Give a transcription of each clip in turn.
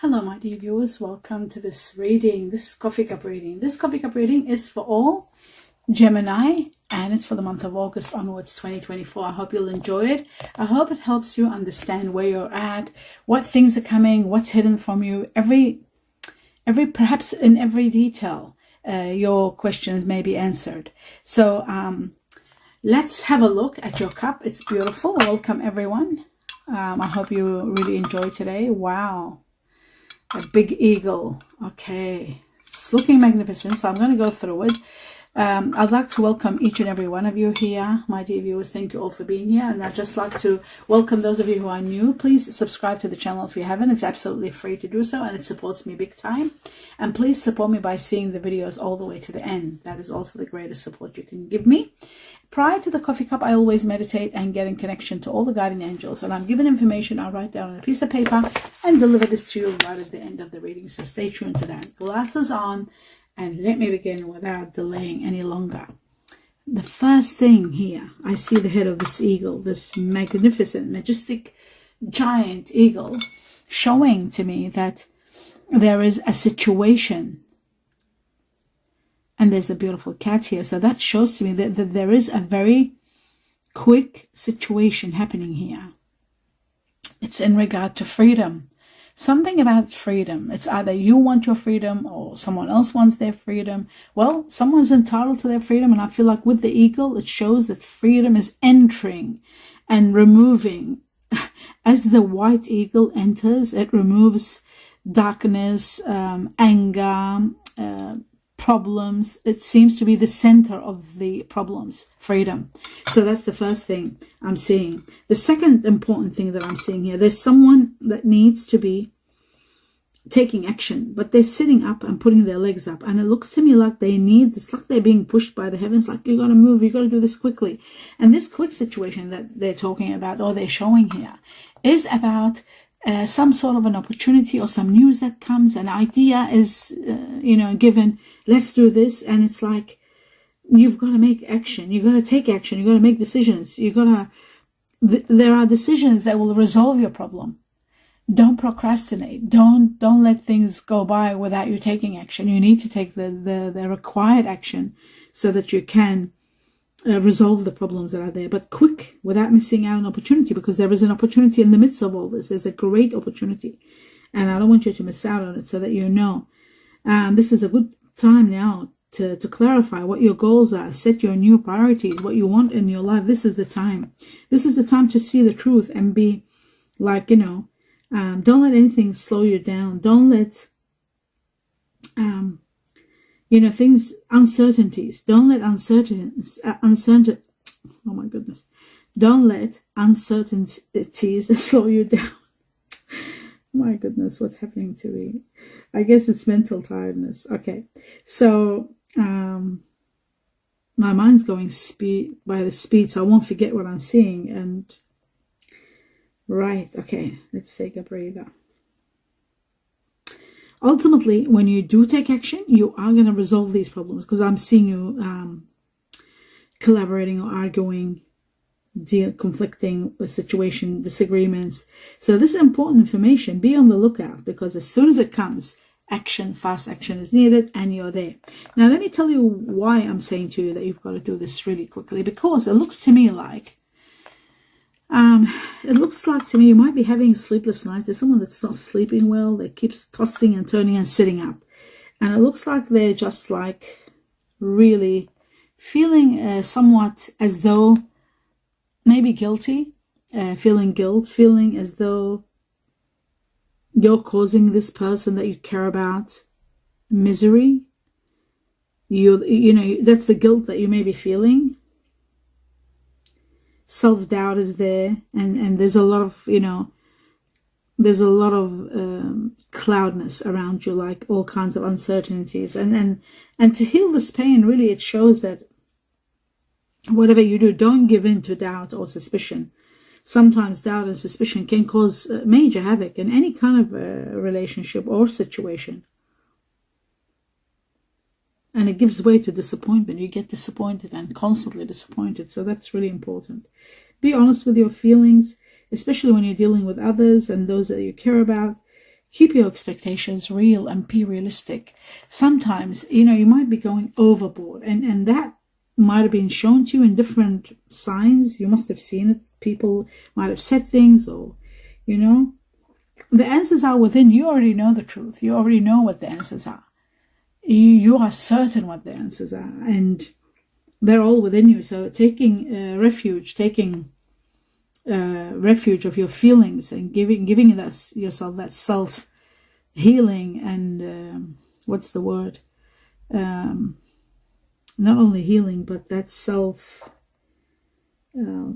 Hello my dear viewers, welcome to this reading, this coffee cup reading. This coffee cup reading is for all Gemini and it's for the month of August onwards 2024. I hope you'll enjoy it. I hope it helps you understand where you're at, what things are coming, what's hidden from you, perhaps in every detail your questions may be answered. So let's have a look at your cup. It's beautiful. Welcome everyone. I hope you really enjoy today. Wow. A big eagle. Okay, it's looking magnificent, so I'm going to go through it. I'd like to welcome each and every one of you here, my dear viewers. Thank you all for being here, and I'd just like to welcome those of you who are new. Please subscribe to the channel if you haven't. It's absolutely free to do so, and it supports me big time. And please support me by seeing the videos all the way to the end. That is also the greatest support you can give me. Prior to the coffee cup, I always meditate and get in connection to all the guardian angels. And I'm given information I write down on a piece of paper and deliver this to you right at the end of the reading. So stay tuned to that. Glasses on, and let me begin without delaying any longer. The first thing here, I see the head of this eagle, this magnificent, majestic, giant eagle, showing to me that there is a situation. And there's a beautiful cat here. So that shows to me that there is a very quick situation happening here. It's in regard to freedom. Something about freedom. It's either you want your freedom or someone else wants their freedom. Well, someone's entitled to their freedom. And I feel like with the eagle, it shows that freedom is entering and removing. As the white eagle enters, it removes darkness, anger, problems. It seems to be the center of the problems, freedom. So that's the first thing I'm seeing. The second important thing that I'm seeing here, there's someone that needs to be taking action, but they're sitting up and putting their legs up, and it looks to me like it's like they're being pushed by the heavens, like you got to move, you got to do this quickly. And this quick situation that they're talking about, or they're showing here, is about some sort of an opportunity or some news that comes. An idea is given, let's do this, and it's like you've got to make action, you got to take action, you got to make decisions, there are decisions that will resolve your problem. Don't procrastinate, don't let things go by without you taking action. You need to take the required action so that you can resolve the problems that are there, but quick, without missing out on opportunity, because there is an opportunity in the midst of all this. There's a great opportunity, and I don't want you to miss out on it, so that you know. This is a good time now to clarify what your goals are, set your new priorities, what you want in your life. This is the time. This is the time to see the truth and be like, don't let anything slow you down. Don't let uncertainties. Don't let oh my goodness. Don't let uncertainties slow you down. My goodness, what's happening to me? I guess it's mental tiredness. Okay. So, my mind's going by the speed, so I won't forget what I'm seeing. And right. Okay. Let's take a breather. Ultimately, when you do take action, you are going to resolve these problems, because I'm seeing you collaborating or arguing, conflicting with situation, disagreements. So this is important information. Be on the lookout, because as soon as it comes, fast action is needed, and you're there. Now, let me tell you why I'm saying to you that you've got to do this really quickly, because it looks to me like you might be having sleepless nights. There's someone that's not sleeping well. They keeps tossing and turning and sitting up, and it looks like they're just like really feeling somewhat as though maybe guilty, feeling guilt, feeling as though you're causing this person that you care about misery. That's the guilt that you may be feeling. Self-doubt is there, and there's a lot of cloudness around you, like all kinds of uncertainties, and to heal this pain, really, it shows that whatever you do, don't give in to doubt or suspicion. Sometimes doubt and suspicion can cause major havoc in any kind of relationship or situation. And it gives way to disappointment. You get disappointed and constantly disappointed. So that's really important. Be honest with your feelings, especially when you're dealing with others and those that you care about. keep your expectations real and be realistic. Sometimes, you might be going overboard, and that might have been shown to you in different signs. You must have seen it. People might have said things, or, the answers are within. You already know the truth. You already know what the answers are. You are certain what the answers are, and they're all within you. So taking refuge of your feelings and giving yourself that self-healing and what's the word? Not only healing, but that oh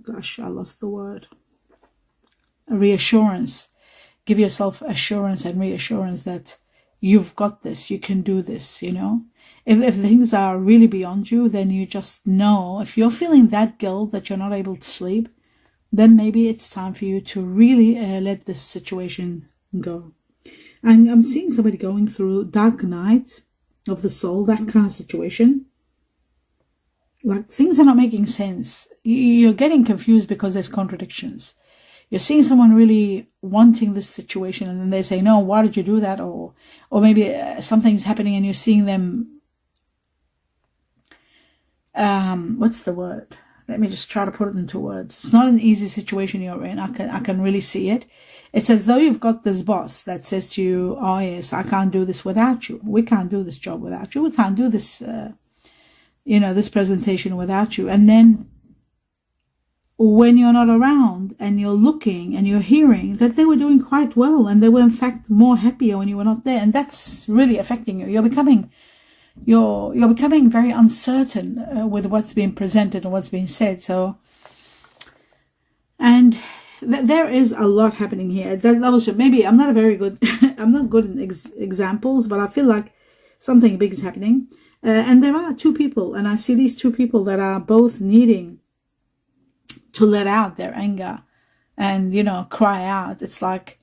gosh, I lost the word. Reassurance. Give yourself assurance and reassurance that you've got this, you can do this, If things are really beyond you, then you just know. If you're feeling that guilt that you're not able to sleep, then maybe it's time for you to really let this situation go. And I'm seeing somebody going through dark night of the soul, that kind of situation. Like, things are not making sense. You're getting confused because there's contradictions. You're seeing someone really wanting this situation, and then they say, no, why did you do that? Or maybe something's happening and you're seeing them, what's the word? Let me just try to put it into words. It's not an easy situation you're in. I can really see it. It's as though you've got this boss that says to you, oh yes, I can't do this without you. We can't do this job without you. We can't do this, this presentation without you. And then when you're not around and you're looking and you're hearing that they were doing quite well, and they were in fact more happier when you were not there, and that's really affecting you. You're becoming very uncertain with what's being presented and what's being said. So, and there is a lot happening here. That was maybe I'm not good in examples, but I feel like something big is happening. And there are two people, and I see these two people that are both needing to let out their anger and, cry out. It's like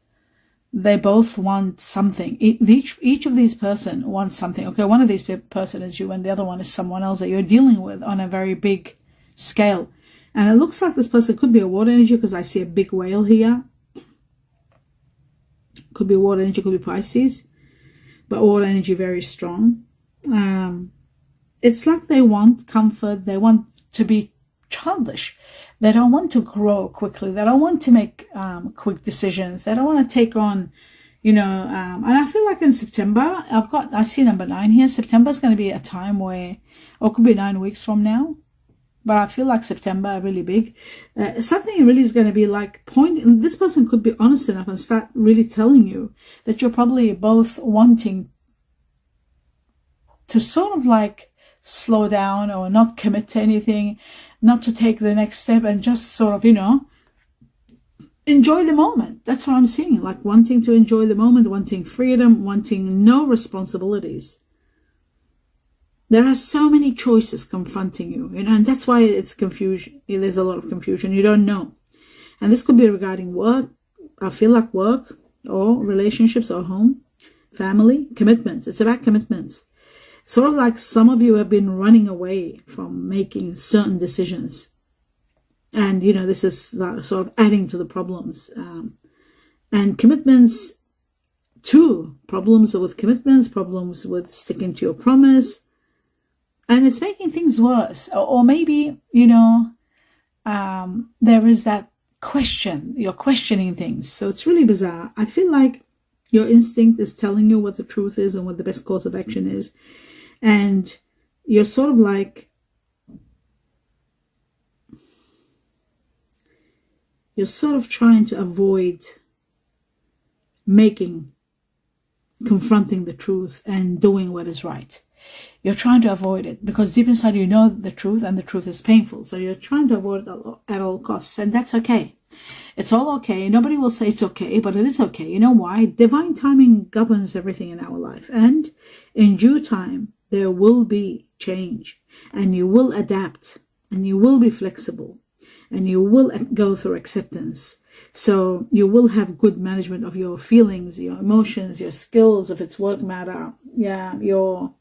they both want something. Each of these person wants something. Okay, one of these person is you, and the other one is someone else that you're dealing with on a very big scale. And it looks like this person could be a water energy, because I see a big whale here. Could be water energy, could be Pisces, but water energy very strong. It's like they want comfort. They want to be childish. They don't want to grow quickly. They don't want to make quick decisions. They don't want to take on, and I feel like in September, I see number 9 here. September is going to be a time where, or it could be 9 weeks from now, but I feel like September really big. Something really is going to be like this person could be honest enough and start really telling you that you're probably both wanting to sort of like slow down or not commit to anything, not to take the next step, and just sort of, enjoy the moment. That's what I'm seeing, like wanting to enjoy the moment, wanting freedom, wanting no responsibilities. There are so many choices confronting you, and that's why it's confusion. There's a lot of confusion. You don't know. And this could be regarding work. I feel like work, or relationships, or home, family, commitments. It's about commitments. Sort of like some of you have been running away from making certain decisions. And, this is sort of adding to the problems. And commitments too. Problems with commitments, problems with sticking to your promise. And it's making things worse. Or maybe, there is that question. You're questioning things. So it's really bizarre. I feel like your instinct is telling you what the truth is and what the best course of action is. And you're sort of like, trying to avoid confronting the truth and doing what is right. You're trying to avoid it because deep inside you know the truth, and the truth is painful. So you're trying to avoid it at all costs, and that's okay. It's all okay. Nobody will say it's okay, but it is okay. You know why? Divine timing governs everything in our life, and in due time, there will be change, and you will adapt, and you will be flexible, and you will go through acceptance. So you will have good management of your feelings, your emotions, your skills, if it's work matter, your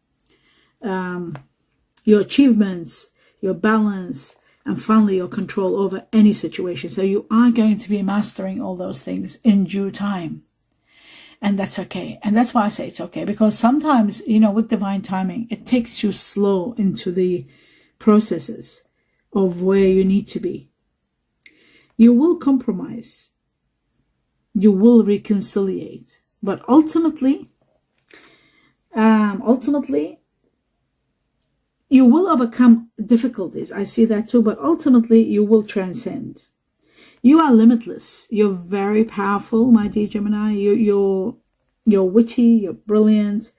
achievements, your balance, and finally your control over any situation. So you are going to be mastering all those things in due time. And that's okay. And that's why I say it's okay, because sometimes, you know, with divine timing, it takes you slow into the processes of where you need to be. You will compromise. You will reconciliate. But ultimately, you will overcome difficulties. I see that too. But ultimately, you will transcend. You are limitless. You're very powerful, my dear Gemini. You're witty. You're brilliant.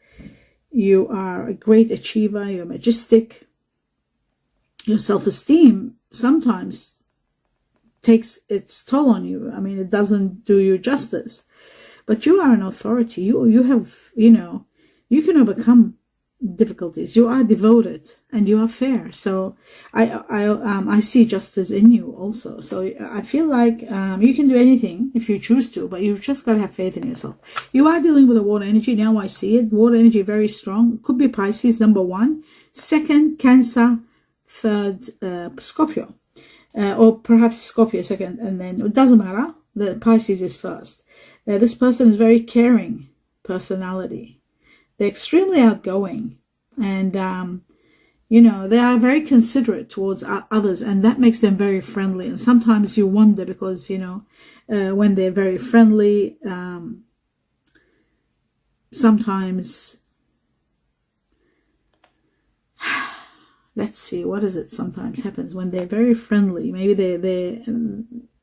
You are a great achiever. You're majestic. Your self-esteem sometimes takes its toll on you. I mean, it doesn't do you justice. But you are an authority. You have, you know, you can overcome difficulties. You are devoted and you are fair. So I see justice in you also. So I feel like you can do anything if you choose to, but you've just got to have faith in yourself. You are dealing with a water energy. Now I see it. Water energy very strong. Could be Pisces, number 1. Second, Cancer. Third, Scorpio. Or perhaps Scorpio second, and then it doesn't matter. The Pisces is first. This person is very caring personality. They're extremely outgoing, and you know, they are very considerate towards others, and that makes them very friendly. And sometimes you wonder, because you know, when they're very friendly, sometimes, let's see, what is it sometimes happens when they're very friendly? Maybe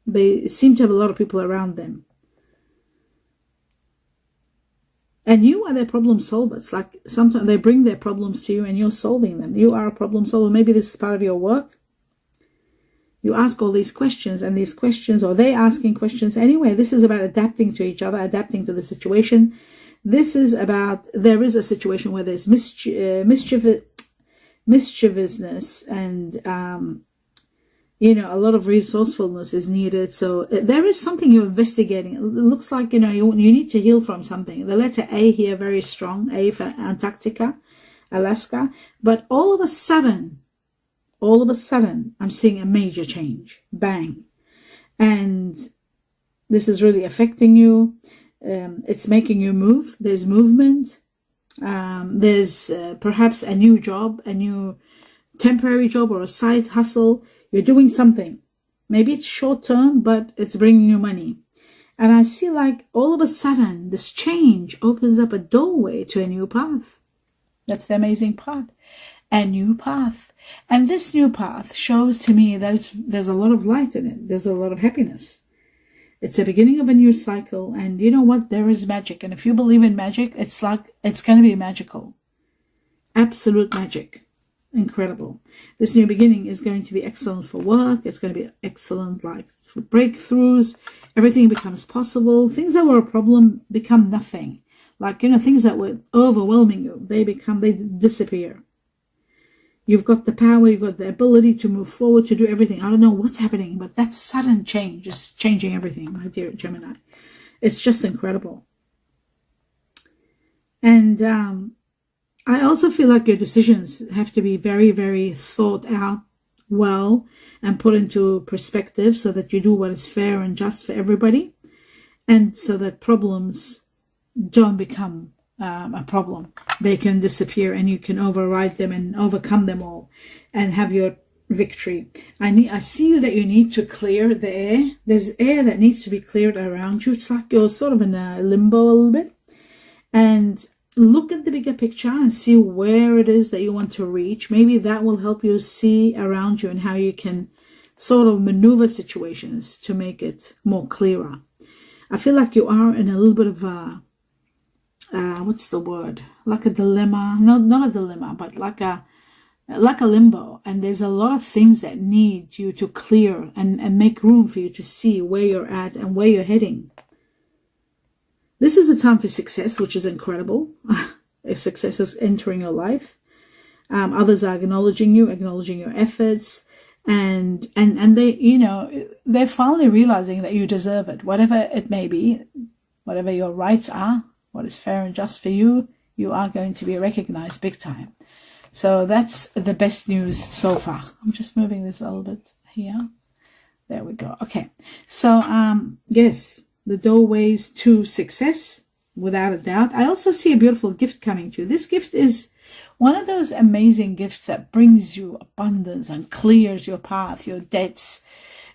they seem to have a lot of people around them. And you are their problem solver. It's like sometimes they bring their problems to you and you're solving them. You are a problem solver. Maybe this is part of your work. You ask all these questions, and these questions, or they asking questions. Anyway, this is about adapting to each other, adapting to the situation. This is about, there is a situation where there's mischievousness and you know, a lot of resourcefulness is needed. So there is something you're investigating. It looks like, you know, you need to heal from something. The letter A here, very strong. A for Antarctica, Alaska. But all of a sudden, I'm seeing a major change. Bang. And this is really affecting you. It's making you move. There's movement. There's perhaps a new job, a new temporary job or a side hustle. You're doing something. Maybe it's short term, but it's bringing you money. And I see like all of a sudden this change opens up a doorway to a new path. That's the amazing part. A new path. And this new path shows to me that there's a lot of light in it. There's a lot of happiness. It's the beginning of a new cycle. And you know what? There is magic. And if you believe in magic, it's like, it's going to be magical. Absolute magic. Incredible. This new beginning is going to be excellent for work. It's going to be excellent like for breakthroughs. Everything becomes possible. Things that were a problem become nothing. Like, you know, things that were overwhelming you, they disappear. You've got the power, you've got the ability to move forward, to do everything. I don't know what's happening, but that sudden change is changing everything, my dear Gemini. It's just incredible. And I also feel like your decisions have to be very, very thought out well and put into perspective so that you do what is fair and just for everybody, and so that problems don't become a problem. They can disappear and you can override them and overcome them all and have your victory. I see you that you need to clear the air. There's air that needs to be cleared around you. It's like you're sort of in a limbo a little bit. And look at the bigger picture and see where it is that you want to reach. Maybe that will help you see around you and how you can sort of maneuver situations to make it more clearer. I feel like you are in a little bit of a, what's the word? Like a dilemma. No, not a dilemma, but like a limbo. And there's a lot of things that need you to clear and make room for you to see where you're at and where you're heading. This is a time for success, which is incredible. Success is entering your life. Others are acknowledging you, acknowledging your efforts, and they, you know, they're finally realizing that you deserve it, whatever it may be, whatever your rights are, what is fair and just for you, you are going to be recognized big time. So that's the best news so far. I'm just moving this a little bit here. There we go. Okay. So, yes. The doorways to success without a doubt. I also see a beautiful gift coming to you. This gift is one of those amazing gifts that brings you abundance and clears your path, your debts.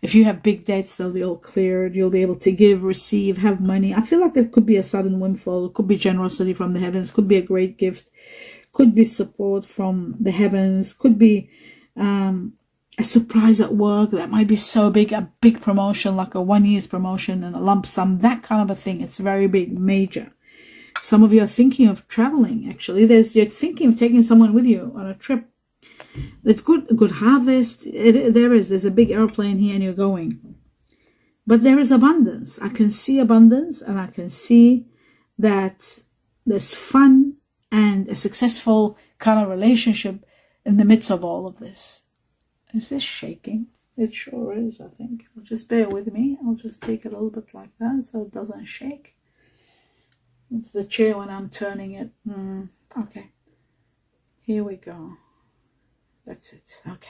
If you have big debts, they'll be all cleared. You'll be able to give, receive, have money. I feel like it could be a sudden windfall. It could be generosity from the heavens. Could be a great gift. Could be support from the heavens. Could be a surprise at work that might be so big, a big promotion, like a 1 year's promotion and a lump sum, that kind of a thing. It's very big, major. Some of you are thinking of traveling, actually. You're thinking of taking someone with you on a trip. It's good harvest. There's a big airplane here and you're going. But there is abundance. I can see abundance, and I can see that there's fun and a successful kind of relationship in the midst of all of this. Is this shaking? It sure is, I think. Just bear with me. I'll just take it a little bit like that so it doesn't shake. It's the chair when I'm turning it. Okay. Here we go. That's it. Okay.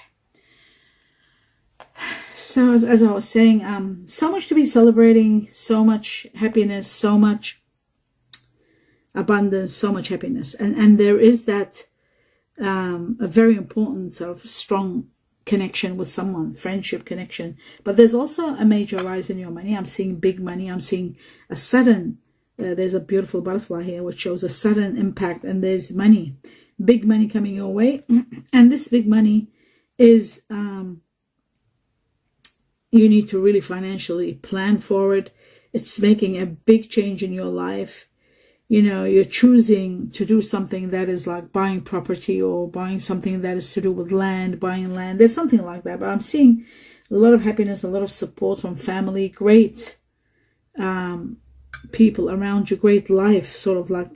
So as I was saying, so much to be celebrating, so much happiness, so much abundance, so much happiness. And there is that a very important sort of strong connection with someone, friendship connection. But there's also a major rise in your money. I'm seeing big money. I'm seeing a sudden, there's a beautiful butterfly here which shows a sudden impact, and there's money, big money coming your way. And this big money is, you need to really financially plan for it. It's making a big change in your life. You know, you're choosing to do something that is like buying property, or buying something that is to do with land, buying land. There's something like that. But I'm seeing a lot of happiness, a lot of support from family, great people around you, great life, sort of like,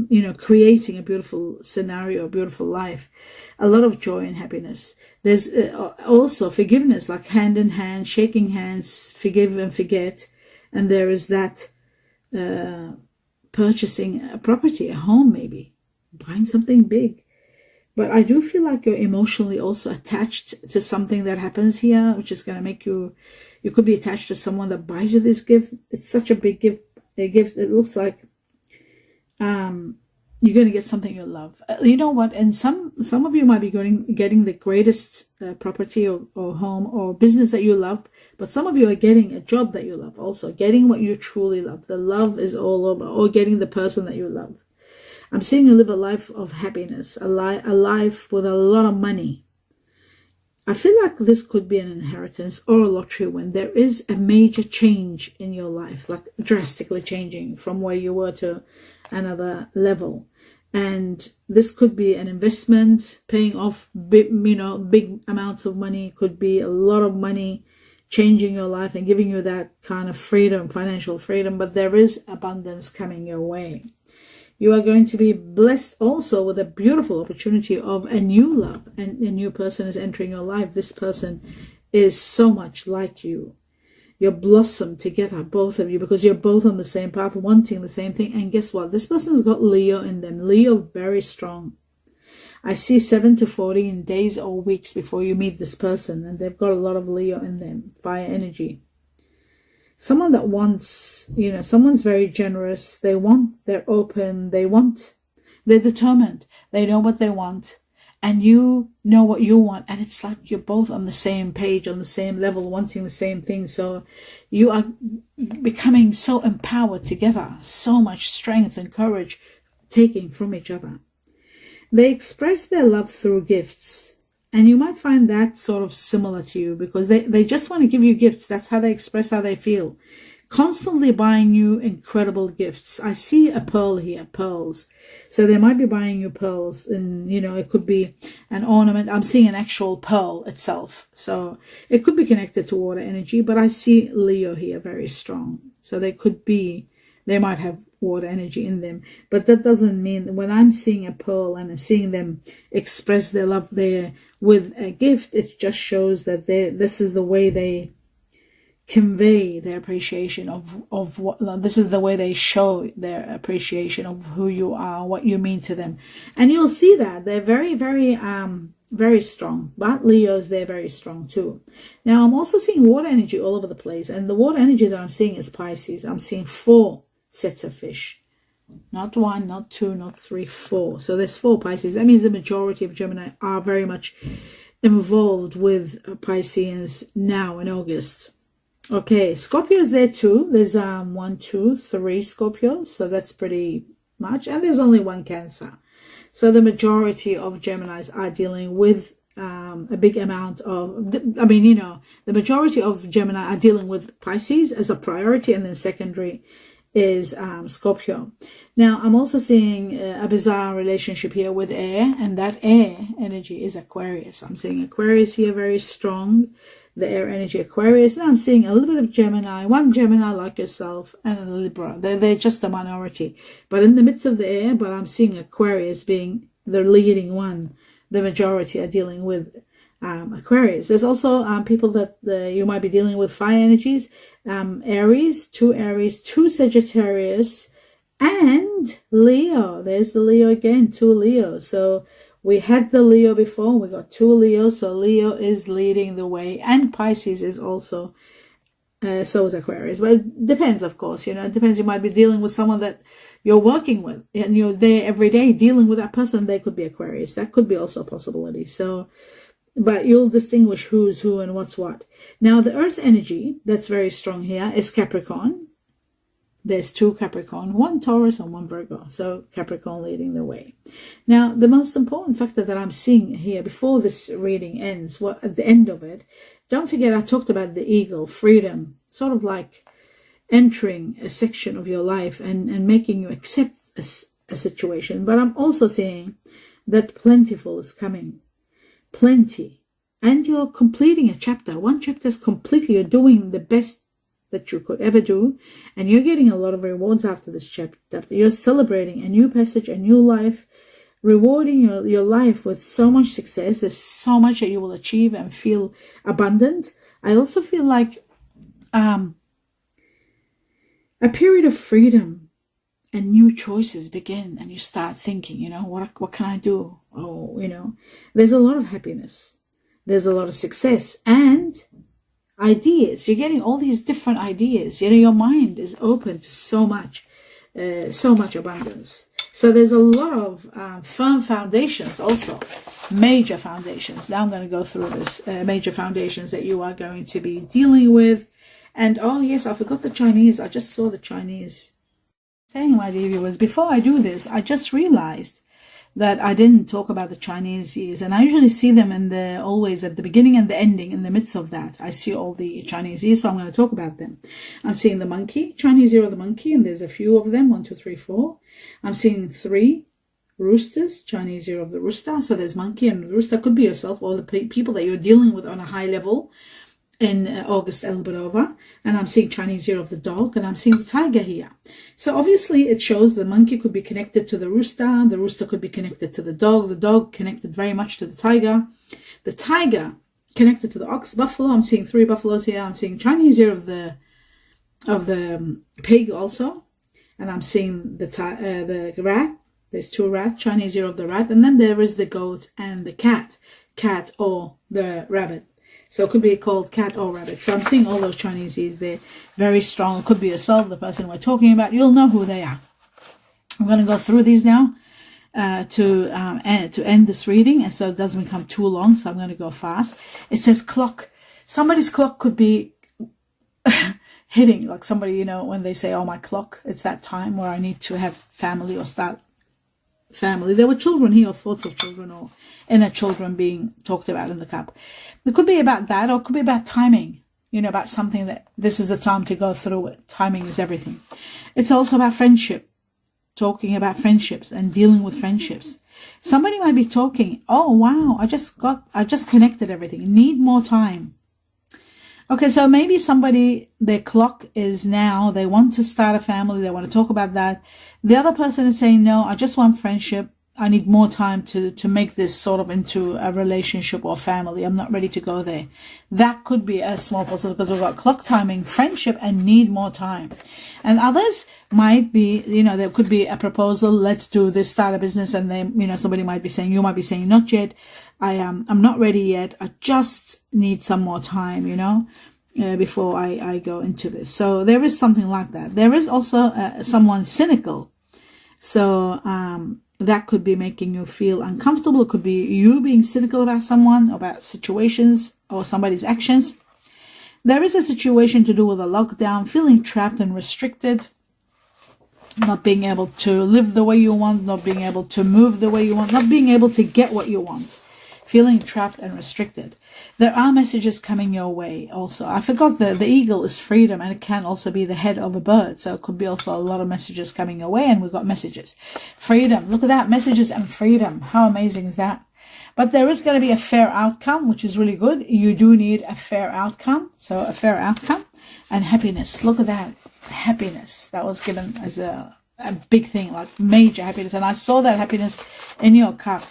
you know, creating a beautiful scenario, a beautiful life, a lot of joy and happiness. There's also forgiveness, like hand in hand, shaking hands, forgive and forget. And there is that purchasing a property, a home, maybe buying something big. But I do feel like you're emotionally also attached to something that happens here, which is going to make you could be attached to someone that buys you this gift. It's such a big gift. It looks like you're going to get something you love. You know what? And some of you might be getting the greatest property or home or business that you love. But some of you are getting a job that you love also, getting what you truly love. The love is all over, or getting the person that you love. I'm seeing you live a life of happiness, a life with a lot of money. I feel like this could be an inheritance or a lottery win. There is a major change in your life, like drastically changing from where you were to another level. And this could be an investment, paying off big amounts of money. Could be a lot of money, changing your life and giving you that kind of freedom, financial freedom. But there is abundance coming your way. You are going to be blessed also with a beautiful opportunity of a new love, and a new person is entering your life. This person is so much like you. You blossom together, both of you, because you're both on the same path, wanting the same thing. And guess what? This person's got Leo in them. Leo, very strong. I see 7 to 14 days or weeks before you meet this person, and they've got a lot of Leo in them, fire energy. Someone that wants, someone's very generous. They're open, they're determined. They know what they want, and you know what you want. And it's like you're both on the same page, on the same level, wanting the same thing. So you are becoming so empowered together, so much strength and courage taking from each other. They express their love through gifts. And you might find that sort of similar to you, because they just want to give you gifts. That's how they express how they feel. Constantly buying you incredible gifts. I see a pearl here, pearls. So they might be buying you pearls, and, it could be an ornament. I'm seeing an actual pearl itself. So it could be connected to water energy, but I see Leo here very strong. So they might have water energy in them, but that doesn't mean that when I'm seeing a pearl and I'm seeing them express their love there with a gift, it just shows that this is the way they convey their appreciation of what, this is the way they show their appreciation of who you are, what you mean to them. And you'll see that they're very, very, very strong. But Leos, they're very strong too. Now, I'm also seeing water energy all over the place, and the water energy that I'm seeing is Pisces. I'm seeing 4 sets of fish. Not 1, not 2, not 3, 4. So there's 4 Pisces. That means the majority of Gemini are very much involved with Pisces now in August. Okay, Scorpio is there too. There's 1, 2, 3 Scorpios. So that's pretty much. And there's only 1 Cancer. So the majority of Geminis are dealing with a big amount of, the majority of Gemini are dealing with Pisces as a priority, and then secondary is Scorpio. Now, I'm also seeing a bizarre relationship here with air, and that air energy is Aquarius. I'm seeing Aquarius here very strong, the air energy Aquarius. And I'm seeing a little bit of Gemini, 1 Gemini like yourself, and a Libra. They're just a minority. But in the midst of the air, but I'm seeing Aquarius being the leading one. The majority are dealing with Aquarius. There's also people that you might be dealing with fire energies, Aries, 2 Sagittarius, and Leo. There's the Leo again, 2 Leo. So we had the Leo before, we got 2 Leo, so Leo is leading the way, and Pisces is also, so is Aquarius. But it depends, of course, it depends. You might be dealing with someone that you're working with, and you're there every day dealing with that person. They could be Aquarius. That could be also a possibility. So, but you'll distinguish who's who and what's what. Now, the earth energy that's very strong here is Capricorn. There's 2 Capricorn, 1 Taurus and 1 Virgo. So Capricorn leading the way. Now, the most important factor that I'm seeing here before this reading ends, at the end of it, don't forget I talked about the eagle, freedom, sort of like entering a section of your life and making you accept a situation. But I'm also seeing that plentiful is coming. Plenty. And you're completing a chapter. 1 chapter is completely, you're doing the best that you could ever do. And you're getting a lot of rewards after this chapter. You're celebrating a new passage, a new life, rewarding your life with so much success. There's so much that you will achieve and feel abundant. I also feel like a period of freedom and new choices begin, and you start thinking, what can I do? Oh, there's a lot of happiness. There's a lot of success and ideas. You're getting all these different ideas. Your mind is open to so much abundance. So there's a lot of firm foundations also, major foundations. Now I'm going to go through this, major foundations that you are going to be dealing with. And oh yes, I forgot the Chinese. I just saw the Chinese. Saying, my dear viewers, before I do this, I just realized that I didn't talk about the Chinese years, and I usually see them always at the beginning and the ending. In the midst of that, I see all the Chinese years, so I'm going to talk about them. I'm seeing the monkey, Chinese year of the monkey, and there's a few of them, 1, 2, 3, 4. I'm seeing 3 roosters, Chinese year of the rooster. So there's monkey and rooster. Could be yourself or the people that you're dealing with on a high level in August, a little bit over. And I'm seeing Chinese year of the dog, and I'm seeing the tiger here. So obviously it shows the monkey could be connected to the rooster could be connected to the dog connected very much to the tiger connected to the ox, buffalo. I'm seeing 3 buffaloes here. I'm seeing Chinese year of the pig also, and I'm seeing the rat. There's 2 rats, Chinese year of the rat, and then there is the goat and the cat or the rabbit. So it could be called cat or rabbit. So I'm seeing all those Chinese years. They're very strong. It could be yourself, the person we're talking about. You'll know who they are. I'm going to go through these now to end this reading, and so it doesn't become too long. So I'm going to go fast. It says clock. Somebody's clock could be hitting, like somebody, when they say, oh, my clock, it's that time where I need to have family or start family. There were children here, or thoughts of children, or inner children being talked about in the cup. It could be about that, or it could be about timing, about something that this is the time to go through it. Timing is everything. It's also about friendship, talking about friendships and dealing with friendships. Somebody might be talking, oh wow, I just connected everything. Need more time. Okay, so maybe somebody, their clock is now, they want to start a family, they want to talk about that. The other person is saying, no, I just want friendship. I need more time to make this sort of into a relationship or family. I'm not ready to go there. That could be a small possibility, because we've got clock timing, friendship, and need more time. And others might be, there could be a proposal, let's do this, start a business, and then, somebody might be saying, you might be saying, not yet. I'm not ready yet. I just need some more time, before I go into this. So there is something like that. There is also someone cynical So that could be making you feel uncomfortable. It could be you being cynical about someone, about situations, or somebody's actions. There is a situation to do with a lockdown, feeling trapped and restricted, not being able to live the way you want, not being able to move the way you want, not being able to get what you want, feeling trapped and restricted. There are messages coming your way also. I forgot the eagle is freedom, and it can also be the head of a bird. So it could be also a lot of messages coming your way, and we've got messages. Freedom. Look at that. Messages and freedom. How amazing is that? But there is going to be a fair outcome, which is really good. You do need a fair outcome. So a fair outcome and happiness. Look at that. Happiness. That was given as a big thing, like major happiness. And I saw that happiness in your cup.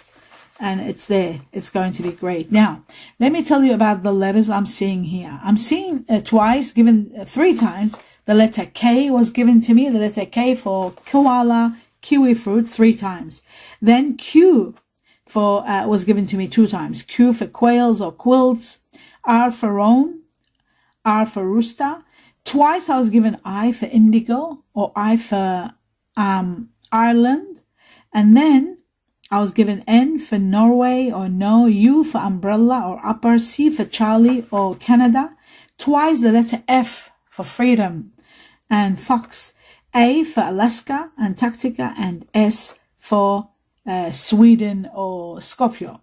And it's there. It's going to be great. Now, let me tell you about the letters I'm seeing here. I'm seeing twice, given 3 times. The letter K was given to me. The letter K for koala, kiwi fruit, 3 times. Then Q for was given to me 2 times. Q for quails or quilts. R for roan. R for rooster. Twice I was given I for indigo or I for Ireland. And then I was given N for Norway or no, U for umbrella or upper, C for Charlie or Canada. Twice the letter F for freedom and fox. A for Alaska, Antarctica, and S for Sweden or Scorpio.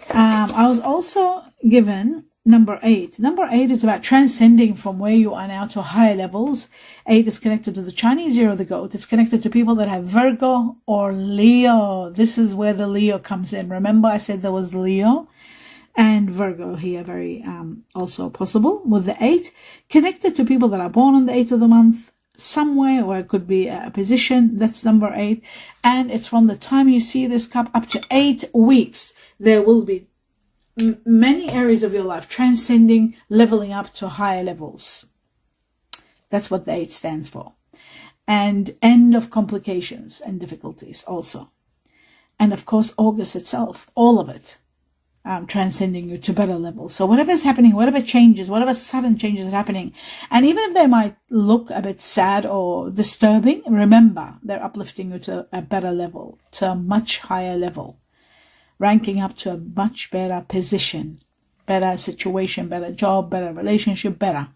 I was also given number 8. Number 8 is about transcending from where you are now to higher levels. 8 is connected to the Chinese year of the goat. It's connected to people that have Virgo or Leo. This is where the Leo comes in. Remember I said there was Leo and Virgo here, very also possible with the 8. Connected to people that are born on the 8th of the month, somewhere, or it could be a position. That's number 8. And it's from the time you see this cup up to 8 weeks. There will be many areas of your life transcending, leveling up to higher levels. That's what the 8 stands for. And end of complications and difficulties also. And of course, August itself, all of it, transcending you to better levels. So whatever is happening, whatever changes, whatever sudden changes are happening, and even if they might look a bit sad or disturbing, remember, they're uplifting you to a better level, to a much higher level. Ranking up to a much better position, better situation, better job, better relationship, better.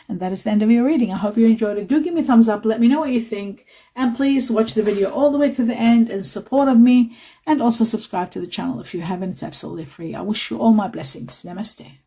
And that is the end of your reading. I hope you enjoyed it. Do give me a thumbs up. Let me know what you think. And please watch the video all the way to the end in support of me. And also subscribe to the channel if you haven't. It's absolutely free. I wish you all my blessings. Namaste.